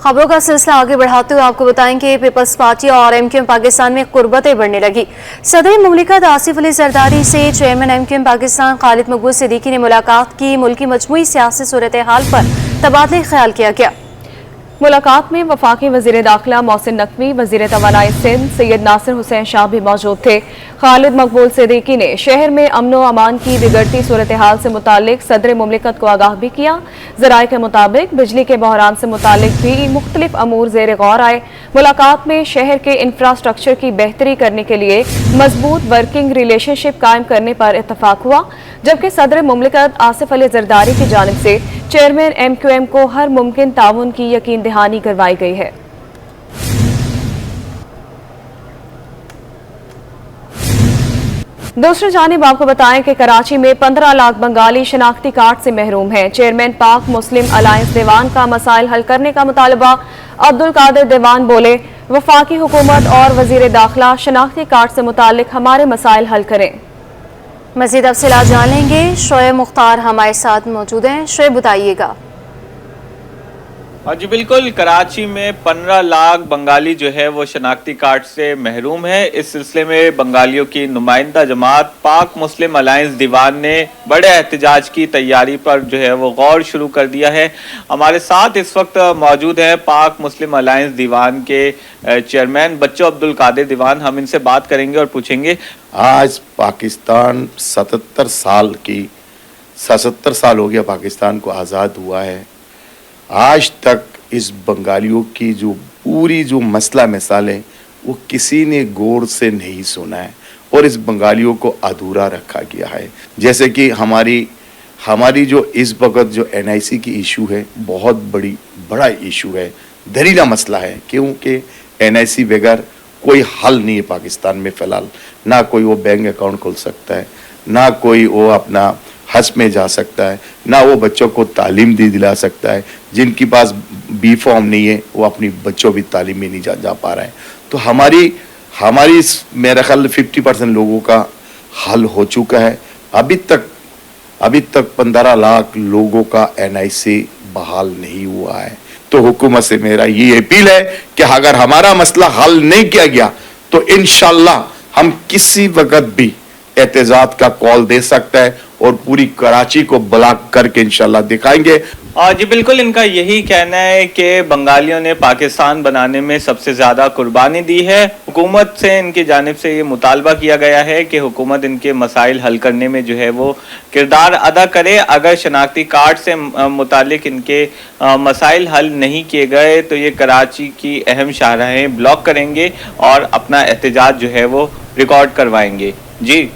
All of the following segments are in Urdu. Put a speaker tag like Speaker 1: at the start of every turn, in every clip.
Speaker 1: خبروں کا سلسلہ آگے بڑھاتے ہوئے آپ کو بتائیں کہ پیپلز پارٹی اور ایم کیو ایم پاکستان میں قربتیں بڑھنے لگی۔ صدر مملکت آصف علی زرداری سے chairman M Q M Pakistan Khalid Maqbool Siddiqui نے ملاقات کی۔ ملکی مجموعی سیاسی صورتحال پر تبادلہ خیال کیا گیا۔
Speaker 2: ملاقات میں وفاقی وزیر داخلہ محسن نقوی، وزیر توانائی سندھ سید ناصر حسین شاہ بھی موجود تھے۔ خالد مقبول صدیقی نے شہر میں امن و امان کی بگڑتی صورتحال سے متعلق صدر مملکت کو آگاہ بھی کیا۔ ذرائع کے مطابق بجلی کے بحران سے متعلق بھی مختلف امور زیر غور آئے۔ ملاقات میں شہر کے انفراسٹرکچر کی بہتری کرنے کے لیے مضبوط ورکنگ ریلیشن شپ قائم کرنے پر اتفاق ہوا، جبکہ صدر مملکت آصف علی زرداری کی جانب سے چیئرمین ایم کیو ایم کو ہر ممکن تعاون کی یقین دہانی کروائی گئی ہے۔ دوسری جانب آپ کو بتائیں کہ کراچی میں 15 لاکھ بنگالی شناختی کارڈ سے محروم ہیں۔ چیئرمین پاک مسلم الائنس دیوان کا مسائل حل کرنے کا مطالبہ۔ عبدالقادر دیوان بولے، وفاقی حکومت اور وزیر داخلہ شناختی کارڈ سے متعلق ہمارے مسائل حل کریں۔
Speaker 1: مزید تفصیلات جان لیں گے، شعیب مختار ہمارے ساتھ موجود ہیں۔ شعیب بتائیے گا۔
Speaker 3: جی بالکل، کراچی میں 15 لاکھ بنگالی جو ہے وہ شناختی کارڈ سے محروم ہے۔ اس سلسلے میں بنگالیوں کی نمائندہ جماعت پاک مسلم الائنس دیوان نے بڑے احتجاج کی تیاری پر جو ہے وہ غور شروع کر دیا ہے۔ ہمارے ساتھ اس وقت موجود ہیں پاک مسلم الائنس دیوان کے چیئرمین بچو عبدالقادر دیوان۔ ہم ان سے بات کریں گے اور پوچھیں گے،
Speaker 4: آج پاکستان 77 سال ہو گیا پاکستان کو آزاد ہوا ہے۔ آج تک اس بنگالیوں کی جو پوری مسئلہ مثالیں وہ کسی نے غور سے نہیں سنا ہے اور اس بنگالیوں کو ادھورا رکھا گیا ہے۔ جیسے کہ ہماری جو اس وقت جو این آئی سی کی ایشو ہے، بہت بڑا ایشو ہے، دھریلا مسئلہ ہے، کیونکہ این آئی سی بغیر کوئی حل نہیں ہے پاکستان میں فی الحال۔ نہ کوئی وہ بینک اکاؤنٹ کھول سکتا ہے، نہ کوئی وہ اپنا حج میں جا سکتا ہے، نہ وہ بچوں کو تعلیم دلا سکتا ہے۔ جن کے پاس بی فارم نہیں ہے وہ اپنی بچوں بھی تعلیم میں نہیں جا پا رہے ہیں۔ تو ہماری میرا خیال 50% لوگوں کا حل ہو چکا ہے۔ ابھی تک 15 لاکھ لوگوں کا این آئی سی بحال نہیں ہوا ہے۔ تو حکومت سے میرا یہ اپیل ہے کہ اگر ہمارا مسئلہ حل نہیں کیا گیا تو انشاءاللہ ہم کسی وقت بھی احتجاج کا کال دے سکتا ہے اور پوری کراچی کو بلاک کر کے انشاءاللہ دکھائیں گے۔
Speaker 3: جی بالکل، ان کا یہی کہنا ہے کہ بنگالیوں نے پاکستان بنانے میں سب سے زیادہ قربانی دی ہے۔ حکومت سے ان کی جانب سے یہ مطالبہ کیا گیا ہے کہ حکومت ان کے مسائل حل کرنے میں جو ہے وہ کردار ادا کرے۔ اگر شناختی کارڈ سے متعلق ان کے مسائل حل نہیں کیے گئے تو یہ کراچی کی اہم شاہراہیں بلاک کریں گے اور اپنا احتجاج جو ہے وہ ریکارڈ کروائیں گے۔ جی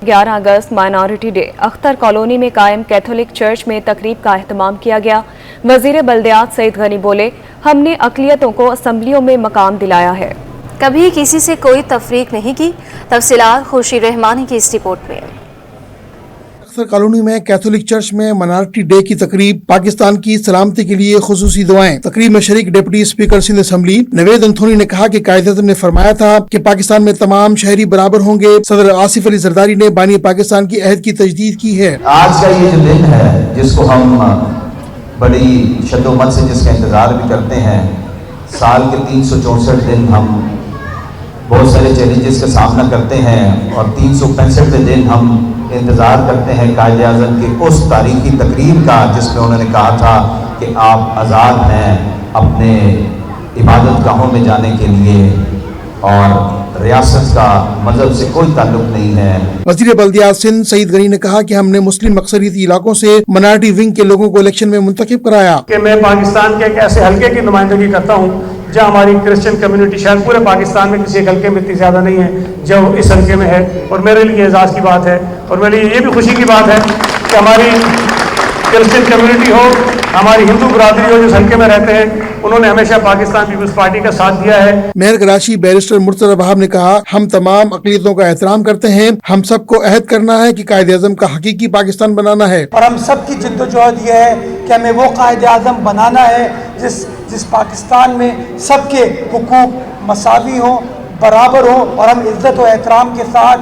Speaker 2: 11 اگست مائنارٹی ڈے اختر کالونی میں قائم کیتھولک چرچ میں تقریب کا اہتمام کیا گیا۔ وزیر بلدیات سعید غنی بولے، ہم نے اقلیتوں کو اسمبلیوں میں مقام دلایا ہے،
Speaker 1: کبھی کسی سے کوئی تفریق نہیں کی۔ تفصیلات خورشید رحمانی کی اس رپورٹ میں۔
Speaker 5: اختر کالونی میں کیتھولک چرچ میں مائنارٹی ڈے کی تقریب، پاکستان کی سلامتی کے لیے خصوصی دعائیں۔ تقریب میں شریک ڈپٹی اسپیکر سندھ اسمبلی نوید انتھونی نے کہا کہ قائد اعظم نے فرمایا تھا کہ پاکستان میں تمام شہری برابر ہوں گے۔ صدر آصف علی زرداری نے بانی پاکستان کی عہد کی تجدید کی ہے۔
Speaker 6: آج کا یہ جو دن ہے جس کو ہم بڑی شد و مت سے جس کا انتظار بھی کرتے ہیں، سال کے 364 دن ہم بہت سارے چیلنجز کا سامنا کرتے ہیں اور 365 دن ہم انتظار کرتے ہیں قائد اعظم کی اس تاریخی تقریر کا جس میں انہوں نے کہا تھا کہ آپ آزاد ہیں اپنے عبادت گاہوں میں جانے کے لیے اور ریاست کا مذہب سے کوئی تعلق نہیں ہے۔
Speaker 5: وزیر بلدیات سندھ سعید غنی نے کہا کہ ہم نے مسلم اکثریتی علاقوں سے مائنارٹی ونگ کے لوگوں کو الیکشن میں منتخب کرایا۔
Speaker 7: کہ میں پاکستان کے ایک ایسے حلقے کی نمائندگی کرتا ہوں جہاں ہماری کرسچن کمیونٹی شاید پورے پاکستان میں کسی ایک حلقے میں اتنی زیادہ نہیں ہے جو اس حلقے میں ہے، اور میرے لیے اعزاز کی بات ہے اور میرے لیے یہ بھی خوشی کی بات ہے کہ ہماری کرسچن کمیونٹی ہو، ہماری ہندو برادری ہو جو اس حلقے میں رہتے ہیں، انہوں نے ہمیشہ پاکستان پیپلز پارٹی کا ساتھ دیا ہے۔
Speaker 5: میئر کراچی بیرسٹر مرتضی وہاب نے کہا، ہم تمام اقلیتوں کا احترام کرتے ہیں، ہم سب کو عہد کرنا ہے کہ قائد اعظم کا حقیقی پاکستان بنانا ہے،
Speaker 8: اور ہم سب کی جد و جہد یہ ہے کہ ہمیں وہ قائد اعظم بنانا ہے جس پاکستان میں سب کے حقوق مساوی ہوں، برابر ہوں، اور ہم عزت و احترام کے ساتھ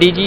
Speaker 9: DJI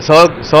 Speaker 10: 100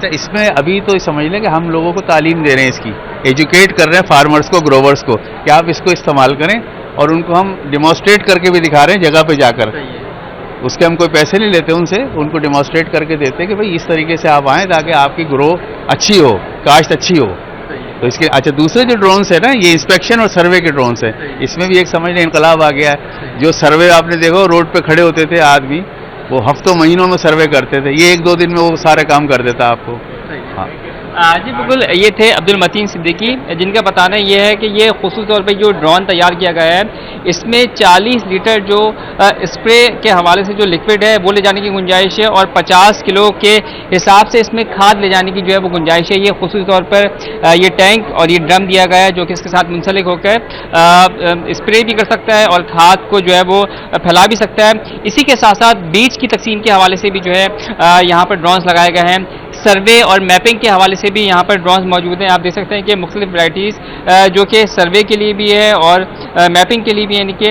Speaker 10: اچھا اس میں ابھی تو سمجھ لیں کہ ہم لوگوں کو تعلیم دے رہے ہیں اس کی، ایجوکیٹ کر رہے ہیں فارمرز کو، گروورز کو کہ آپ اس کو استعمال کریں، اور ان کو ہم ڈیمانسٹریٹ کر کے بھی دکھا رہے ہیں جگہ پہ جا کر. اس کے ہم کوئی پیسے نہیں لیتے ان سے، ان کو ڈیمانسٹریٹ کر کے دیتے کہ بھائی اس طریقے سے آپ آئیں تاکہ آپ کی گرو اچھی ہو، کاشت اچھی ہو. تو اس کے اچھا دوسرے جو ڈرونس ہیں نا، یہ انسپیکشن اور سروے کے ڈرونس ہیں، اس میں بھی ایک سمجھ لیں انقلاب آ گیا ہے. جو سروے آپ نے دیکھو روڈ پہ کھڑے ہوتے تھے آدمی، وہ ہفتوں مہینوں میں سروے کرتے تھے، یہ 1-2 دن میں وہ سارے کام کر دیتا آپ کو. ہاں
Speaker 9: جی بالکل، یہ تھے عبدالمتین صدیقی، جن کا بتانا یہ ہے کہ یہ خصوصی طور پہ جو ڈرون تیار کیا گیا ہے اس میں 40 لیٹر جو اسپرے کے حوالے سے جو لکوڈ ہے وہ لے جانے کی گنجائش ہے، اور 50 کلو کے حساب سے اس میں کھاد لے جانے کی جو ہے وہ گنجائش ہے. یہ خصوصی طور پر یہ ٹینک اور یہ ڈرم دیا گیا ہے جو کہ اس کے ساتھ منسلک ہو کر اسپرے بھی کر سکتا ہے اور کھاد کو جو ہے وہ پھیلا بھی سکتا ہے. اسی کے ساتھ ساتھ بیج کی تقسیم کے حوالے سے بھی جو ہے یہاں پر ڈرونس لگائے گئے ہیں. سروے اور میپنگ کے حوالے سے بھی یہاں پر ڈرونس موجود ہیں. آپ دیکھ سکتے ہیں کہ مختلف ورائٹیز جو کہ سروے کے لیے بھی ہے اور میپنگ کے لیے بھی، یعنی کہ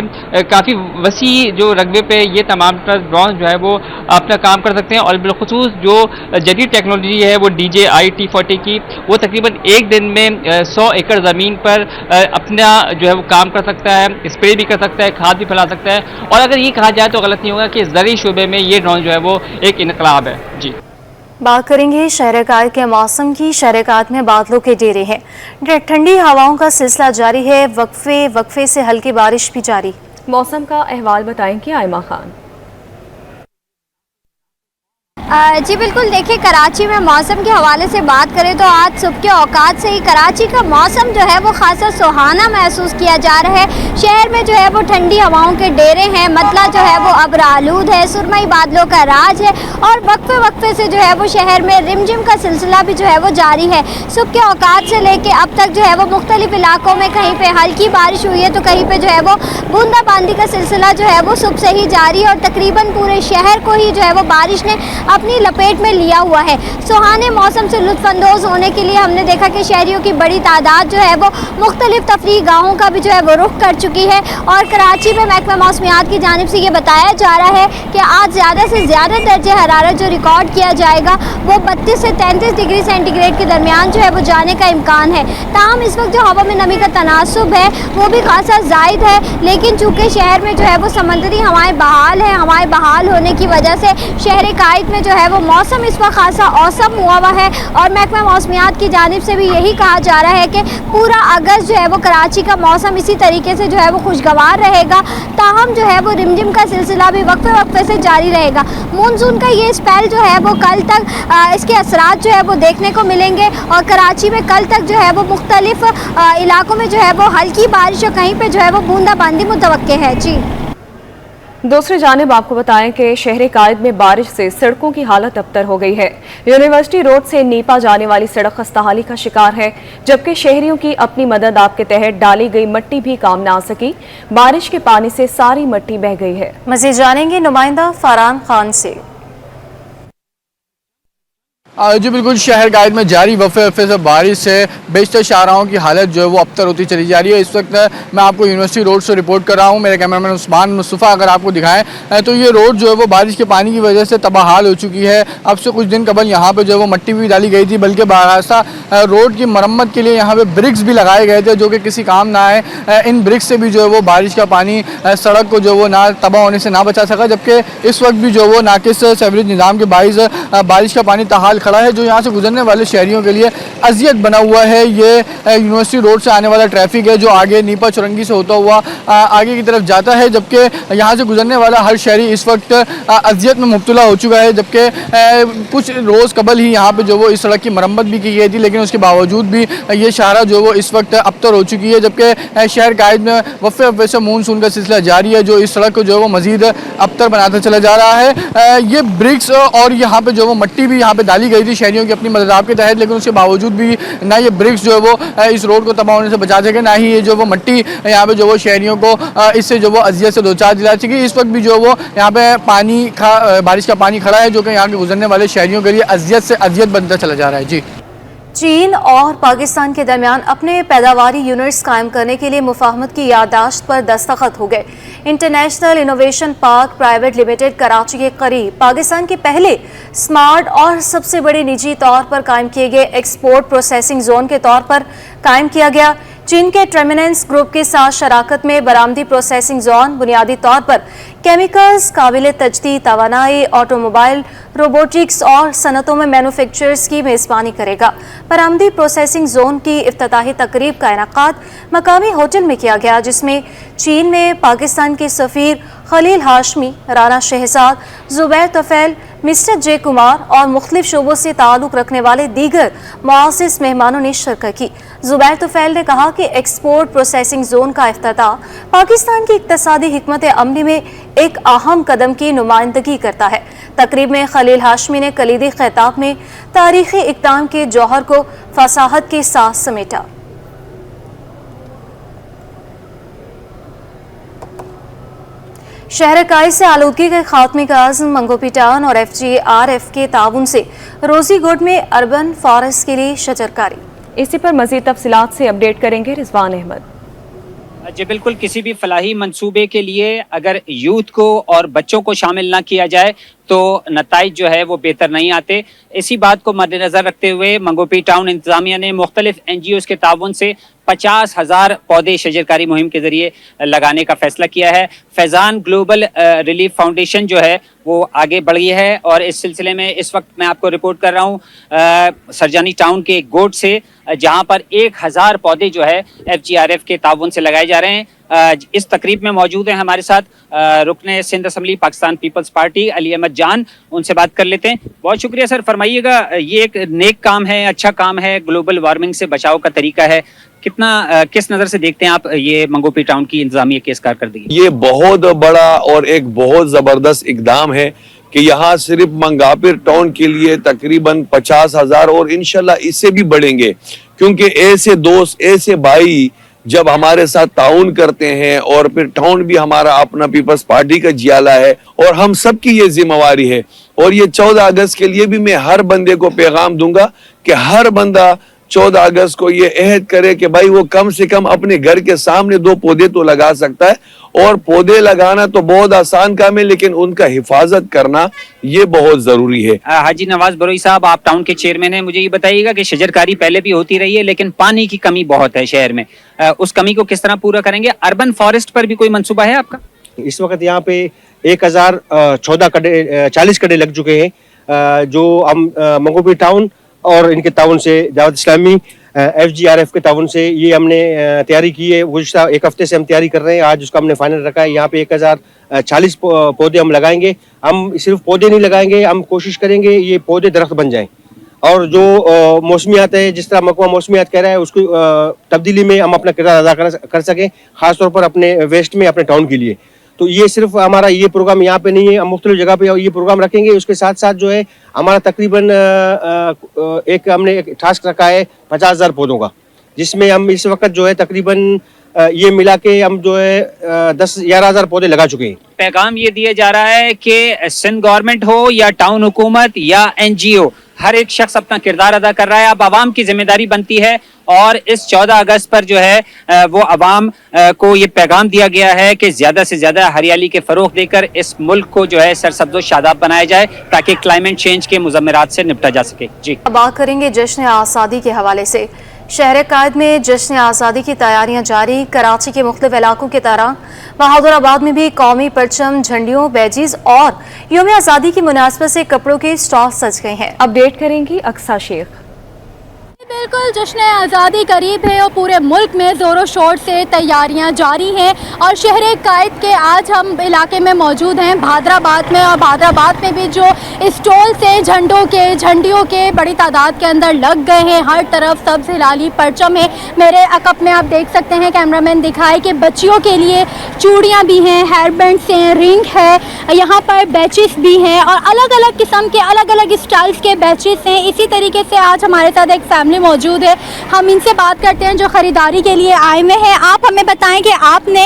Speaker 9: کافی وسیع جو رقبے پہ یہ تمام ڈرونس جو ہے وہ اپنا کام کر سکتے ہیں. اور بالخصوص جو جدید ٹیکنالوجی ہے وہ DJI T40 کی، وہ تقریباً ایک دن میں 100 ایکڑ زمین پر اپنا جو ہے وہ کام کر سکتا ہے، اسپرے بھی کر سکتا ہے، کھاد بھی پھیلا سکتا ہے. اور اگر یہ کہا جائے تو غلط نہیں ہوگا کہ زرعی شعبے میں یہ ڈرون جو ہے وہ ایک انقلاب ہے. جی
Speaker 1: بات کریں گے شہر کائر کے موسم کی. شہر کائر میں بادلوں کے ڈیرے ہیں، ٹھنڈی ہواؤں کا سلسلہ جاری ہے، وقفے سے ہلکی بارش بھی جاری.
Speaker 2: موسم کا احوال بتائیں گے آئمہ خان.
Speaker 11: جی بالکل، دیکھیں کراچی میں موسم کے حوالے سے بات کریں تو آج صبح کے اوقات سے ہی کراچی کا موسم جو ہے وہ خاصا سہانا محسوس کیا جا رہا ہے. شہر میں جو ہے وہ ٹھنڈی ہواؤں کے ڈیرے ہیں، مطلع جو ہے وہ ابرآلود ہے، سرمئی بادلوں کا راج ہے، اور وقفے سے جو ہے وہ شہر میں رمجم کا سلسلہ بھی جو ہے وہ جاری ہے. صبح کے اوقات سے لے کے اب تک جو ہے وہ مختلف علاقوں میں کہیں پہ ہلکی بارش ہوئی ہے تو کہیں پہ جو ہے وہ بوندا باندی کا سلسلہ جو ہے وہ صبح سے ہی جاری ہے، اور تقریباً پورے شہر کو ہی جو ہے وہ بارش نے اپنی لپیٹ میں لیا ہوا ہے. سہانے موسم سے لطف اندوز ہونے کے لیے ہم نے دیکھا کہ شہریوں کی بڑی تعداد جو ہے وہ مختلف تفریح گاہوں کا بھی جو ہے وہ رخ کر چکی ہے. اور کراچی میں محکمہ موسمیات کی جانب سے یہ بتایا جا رہا ہے کہ آج زیادہ سے زیادہ درجہ حرارت جو ریکارڈ کیا جائے گا وہ 32 سے 33 ڈگری سینٹی گریڈ کے درمیان جو ہے وہ جانے کا امکان ہے. تاہم اس وقت جو ہوا میں نمی کا تناسب ہے وہ بھی خاصا زائد ہے، لیکن چونکہ شہر میں جو ہے وہ سمندری ہوائیں بحال ہیں، ہوائیں بحال ہونے کی وجہ سے شہر قائد میں جو ہے وہ موسم اس وقت خاصا اوسم ہوا ہوا ہے. اور محکمہ موسمیات کی جانب سے بھی یہی کہا جا رہا ہے کہ پورا اگست جو ہے وہ کراچی کا موسم اسی طریقے سے جو ہے وہ خوشگوار رہے گا. تاہم جو ہے وہ رمجم کا سلسلہ بھی وقفے سے جاری رہے گا. مونسون کا یہ اسپیل جو ہے وہ کل تک اس کے اثرات جو ہے وہ دیکھنے کو ملیں گے، اور کراچی میں کل تک جو ہے وہ مختلف علاقوں میں جو ہے وہ ہلکی بارش اور کہیں پہ جو ہے وہ بوندا باندی متوقع ہے. جی
Speaker 2: دوسری جانب آپ کو بتائیں کہ شہر قائد میں بارش سے سڑکوں کی حالت ابتر ہو گئی ہے. یونیورسٹی روڈ سے نیپا جانے والی سڑک خستحالی کا شکار ہے، جبکہ شہریوں کی اپنی مدد آپ کے تحت ڈالی گئی مٹی بھی کام نہ آ سکی. بارش کے پانی سے ساری مٹی بہہ گئی ہے.
Speaker 1: مزید جانیں گے نمائندہ فرحان خان سے.
Speaker 12: جی بالکل، شہر قائد میں جاری وقفے سے بارش سے بیشتر شاہراہوں کی حالت جو ہے وہ ابتر ہوتی چلی جا رہی ہے. اس وقت میں آپ کو یونیورسٹی روڈ سے رپورٹ کر رہا ہوں. میرے کیمرہ مین عثمان مصطفیٰ اگر آپ کو دکھائیں تو یہ روڈ جو ہے وہ بارش کے پانی کی وجہ سے تباہ حال ہو چکی ہے. اب سے کچھ دن قبل یہاں پہ جو ہے وہ مٹی بھی ڈالی گئی تھی، بلکہ باراستہ روڈ کی مرمت کے لیے یہاں پہ برکس بھی لگائے گئے تھے جو کہ کسی کام نہ آئے. ان برکس سے بھی جو ہے وہ بارش کا پانی سڑک کو جو وہ نہ تباہ ہونے سے نہ بچا سکا، جبکہ اس وقت بھی جو وہ ناقص سیوریج نظام کے باعث بارش کا پانی تاحال کھڑا ہے، جو یہاں سے گزرنے والے شہریوں کے لیے اذیت بنا ہوا ہے. یہ یونیورسٹی روڈ سے آنے والا ٹریفک ہے جو آگے نیپا چورنگی سے ہوتا ہوا آگے کی طرف جاتا ہے، جبکہ یہاں سے گزرنے والا ہر شہری اس وقت اذیت میں مبتلا ہو چکا ہے. جبکہ کچھ روز قبل ہی یہاں پہ جو وہ اس سڑک کی مرمت بھی کی گئی تھی، لیکن اس کے باوجود بھی یہ شاہراہ جو وہ اس وقت ابتر ہو چکی ہے. جبکہ شہر قائد میں وقفے سے مونسون کا سلسلہ جاری ہے جو اس سڑک کو جو ہے وہ مزید ابتر بناتا چلا جا رہا ہے. یہ برکس اور یہاں پہ جو وہ مٹی بھی یہاں پہ ڈالی گئی تھی شہریوں کی اپنی مدد کے تحت، لیکن اس کے باوجود بھی نہ یہ برکس جو ہے وہ اس روڈ کو تباہ ہونے سے بچا سکے، نہ ہی یہ جو وہ مٹی یہاں پہ جو وہ شہریوں کو اس سے جو وہ اذیت سے دوچار دلا سکی. اس وقت بھی جو وہ یہاں پہ بارش کا پانی کھڑا ہے جو کہ یہاں کے گزرنے والے شہریوں کے لیے اذیت سے اذیت بنتا چلا جا رہا ہے. جی
Speaker 1: چین اور پاکستان کے درمیان اپنے پیداواری یونٹس قائم کرنے کے لیے مفاہمت کی یادداشت پر دستخط ہو گئے۔ International innovation park private limited Karachi کے قریب پاکستان کے پہلے سمارٹ اور سب سے بڑے نجی طور پر قائم کیے گئے ایکسپورٹ پروسیسنگ زون کے طور پر قائم کیا گیا۔ چین کے ٹریمننس گروپ کے ساتھ شراکت میں برآمدی پروسیسنگ زون بنیادی طور پر کیمیکلز، قابل تجدید توانائی، آٹو موبائل، روبوٹکس اور صنعتوں میں مینوفیکچررز کی میزبانی کرے گا۔ برآمدی پروسیسنگ زون کی افتتاحی تقریب کا انعقاد مقامی ہوٹل میں کیا گیا، جس میں چین میں پاکستان کے سفیر خلیل ہاشمی، رانا شہزاد، زبیر طفیل، مسٹر جے کمار اور مختلف شعبوں سے تعلق رکھنے والے دیگر معزز مہمانوں نے شرکت کی۔ زبیر طفیل نے کہا کہ ایکسپورٹ پروسیسنگ زون کا افتتاح پاکستان کی اقتصادی حکمت عملی میں ایک اہم قدم کی نمائندگی کرتا ہے۔ تقریب میں خلیل ہاشمی نے کلیدی خطاب میں تاریخی اقدام کے جوہر کو فصاحت کے ساتھ سمیٹا۔ شہر کائی سے آلودگی کے خاتمے کا عزم منگوپی ٹاؤن اور FGRF کے تعاون سے روزی گوڈ میں اربن فارسٹ کے لیے شجرکاری۔
Speaker 2: اسی پر مزید تفصیلات سے اپڈیٹ کریں گے رضوان احمد۔
Speaker 13: جی بالکل، کسی بھی فلاحی منصوبے کے لیے اگر یوتھ کو اور بچوں کو شامل نہ کیا جائے تو نتائج جو ہے وہ بہتر نہیں آتے۔ اسی بات کو مد نظر رکھتے ہوئے منگوپی ٹاؤن انتظامیہ نے مختلف NGOs کے تعاون سے 50,000 پودے شجرکاری مہم کے ذریعے لگانے کا فیصلہ کیا ہے۔ فیضان گلوبل ریلیف فاؤنڈیشن جو ہے وہ آگے بڑھی ہے اور اس سلسلے میں اس وقت میں آپ کو رپورٹ کر رہا ہوں سرجانی ٹاؤن کے گوٹ سے، جہاں پر 1000 پودے جو ہے FGRF کے تعاون سے لگائے جا رہے ہیں۔ اس تقریب میں موجود ہیں ہمارے ساتھ رکن Sindh assembly Pakistan peoples party Ali Ahmad Jan, ان سے بات کر لیتے ہیں۔ بہت شکریہ سر، فرمائیے گا یہ ایک نیک کام ہے، اچھا کام ہے، گلوبل وارمنگ سے بچاؤ کا طریقہ ہے، کس نظر سے دیکھتے ہیں آپ یہ منگوپی ٹاؤن کی انتظامیہ کی اس کارکردگی؟
Speaker 14: یہ بہت بڑا اور ایک بہت زبردست اقدام ہے کہ یہاں صرف منگاپر ٹاؤن کے لیے تقریباً 50,000 اور انشاءاللہ اس سے بھی بڑھیں گے، کیونکہ ایسے دوست، ایسے بھائی جب ہمارے ساتھ تعاون کرتے ہیں اور پھر ٹاؤن بھی ہمارا اپنا پیپلز پارٹی کا جیالہ ہے اور ہم سب کی یہ ذمہ واری ہے۔ اور یہ 14 اگست کے لیے بھی میں ہر بندے کو پیغام دوں گا کہ ہر بندہ 14 اگست کو یہ عہد کرے کہ بھائی وہ کم سے کم اپنے گھر کے سامنے 2 پودے تو لگا سکتا ہے۔ اور پودے لگانا تو بہت آسان کام ہے، لیکن ان کا حفاظت کرنا یہ بہت ضروری ہے۔
Speaker 13: حاجی نواز بروئی صاحب، آپ ٹاؤن کے چیئرمین ہیں، مجھے یہ بتائیے گا کہ شجرکاری پہلے بھی ہوتی رہی ہے لیکن پانی کی کمی بہت ہے شہر میں، اس کمی کو کس طرح پورا کریں گے؟ اربن فارسٹ پر بھی کوئی منصوبہ ہے آپ کا؟
Speaker 15: اس وقت یہاں پہ 1014 کڑے لگ چکے ہیں، جو ہم منگوپی ٹاؤن اور ان کے تعاون سے دعوت اسلامی FGRF کے تعاون سے یہ ہم نے تیاری کی ہے۔ گزشتہ ایک ہفتے سے ہم تیاری کر رہے ہیں، آج اس کا ہم نے فائنل رکھا ہے۔ یہاں پہ 1040 پودے ہم لگائیں گے۔ ہم صرف پودے نہیں لگائیں گے، ہم کوشش کریں گے یہ پودے درخت بن جائیں، اور جو موسمیات ہے، جس طرح محکمہ موسمیات کہہ رہا ہے، اس کو تبدیلی میں ہم اپنا کردار ادا کر سکیں، خاص طور پر اپنے ویسٹ میں، اپنے ٹاؤن کے لیے۔ تو یہ صرف ہمارا یہ پروگرام یہاں پہ نہیں ہے، ہم مختلف جگہ پہ یہ پروگرام رکھیں گے۔ اس کے ساتھ ساتھ جو ہے ہمارا تقریباً ہم نے ایک ٹاسک رکھا ہے 50,000 پودوں کا، جس میں ہم اس وقت جو ہے تقریباً یہ ملا کے ہم جو ہے 10-11,000 پودے لگا چکے ہیں۔
Speaker 13: پیغام یہ دیا جا رہا ہے کہ سندھ گورنمنٹ ہو یا ٹاؤن حکومت یا NGO، ہر ایک شخص اپنا کردار ادا کر رہا ہے۔ اب عوام کی ذمہ داری بنتی ہے، اور اس 14 اگست پر جو ہے وہ عوام کو یہ پیغام دیا گیا ہے کہ زیادہ سے زیادہ ہریالی کے فروغ دے کر اس ملک کو جو ہے سرسبز و شاداب بنایا جائے تاکہ کلائمیٹ چینج کے مضمرات سے نپٹا جا سکے۔ جی
Speaker 1: بات کریں گے جشن آزادی کے حوالے سے۔ شہر قائد میں جشن آزادی کی تیاریاں جاری، کراچی کے مختلف علاقوں کی طرح بہادر آباد میں بھی قومی پرچم، جھنڈیوں، بیجز اور یوم آزادی کی مناسبت سے کپڑوں کے اسٹال سج گئے ہیں۔
Speaker 2: اپڈیٹ کریں گی اقصیٰ شیخ۔
Speaker 11: بالکل، جشن آزادی قریب ہے اور پورے ملک میں زور و شور سے تیاریاں جاری ہیں، اور شہر قائد کے آج ہم علاقے میں موجود ہیں بہادر آباد میں، اور بہادر آباد میں بھی جو اسٹال سے جھنڈیوں کے بڑی تعداد کے اندر لگ گئے ہیں، ہر طرف سبز ہلالی پرچم ہے۔ میرے عقب میں آپ دیکھ سکتے ہیں، کیمرہ مین دکھائے کہ بچیوں کے لیے چوڑیاں بھی ہیں، ہیئر بینڈس ہیں، رنگ ہے، یہاں پر بیچز بھی ہیں، اور الگ الگ قسم کے الگ الگ اسٹائلز کے بیچز ہیں۔ اسی طریقے سے آج ہمارے ساتھ ایک فیملی موجود ہے، ہم ان سے بات کرتے ہیں جو خریداری کے لیے آئے ہوئے ہیں۔ آپ ہمیں بتائیں کہ آپ نے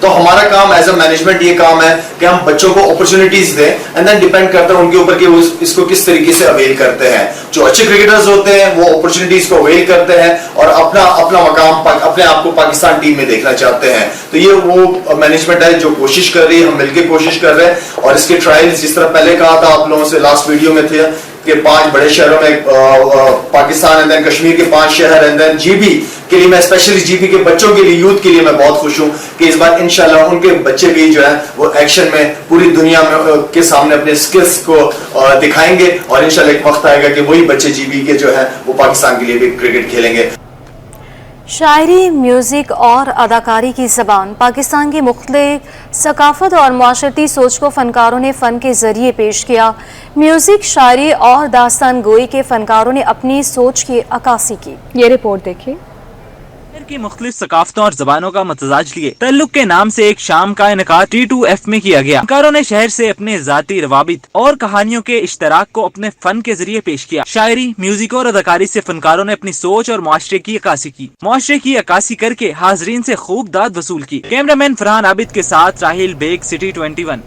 Speaker 16: تو ہمارا کام ایز اے مینجمنٹ یہ کام ہے کہ ہم بچوں کو اپرچونٹیز دیں اینڈ دین ڈیپینڈ کرتا ہے ان کے اوپر کہ وہ اس کو کس طریقے سے اویل کرتے ہیں. جو اچھے کرکٹرز ہوتے ہیں وہ اپرچونٹیز کو اویل کرتے ہیں اور اپنا مقام اپنے آپ کو پاکستان ٹیم میں دیکھنا چاہتے ہیں. تو یہ وہ مینجمنٹ ہے جو کوشش کر رہی ہے, ہم مل کے کوشش کر رہے ہیں. اور اس کے ٹرائلز جس طرح پہلے کہا تھا آپ لوگوں سے لاسٹ ویڈیو میں تھے کہ 5 بڑے شہروں میں پاکستان اینڈ دین کشمیر کے 5 شہر اینڈ دین جی بی کے لیے, میں اسپیشلی جی بی کے بچوں کے لیے, یوتھ کے لیے میں بہت خوش ہوں کہ اس بار انشاءاللہ ان کے بچے بھی جو ہے وہ ایکشن میں پوری دنیا میں کے سامنے اپنے سکلز کو دکھائیں گے اور انشاءاللہ ایک وقت آئے گا کہ وہی بچے جی بی کے جو ہے وہ پاکستان کے لیے بھی کرکٹ کھیلیں گے.
Speaker 1: شاعری، میوزک اور اداکاری کی زبان پاکستان کی مختلف ثقافت اور معاشرتی سوچ کو فنکاروں نے فن کے ذریعے پیش کیا. میوزک، شاعری اور داستان گوئی کے فنکاروں نے اپنی سوچ کی عکاسی کی.
Speaker 2: یہ رپورٹ دیکھیں.
Speaker 3: کی مختلف ثقافتوں اور زبانوں کا متزاج لیے تعلق کے نام سے ایک شام کا انعقاد T2F میں کیا گیا. فنکاروں نے شہر سے اپنے ذاتی روابط اور کہانیوں کے اشتراک کو اپنے فن کے ذریعے پیش کیا. شاعری، میوزک اور اداکاری سے فنکاروں نے اپنی سوچ اور معاشرے کی عکاسی کی. معاشرے کی عکاسی کر کے حاضرین سے خوب داد وصول کی. کیمرہ مین فرحان عابد کے ساتھ راہیل بیگ، سٹی 21.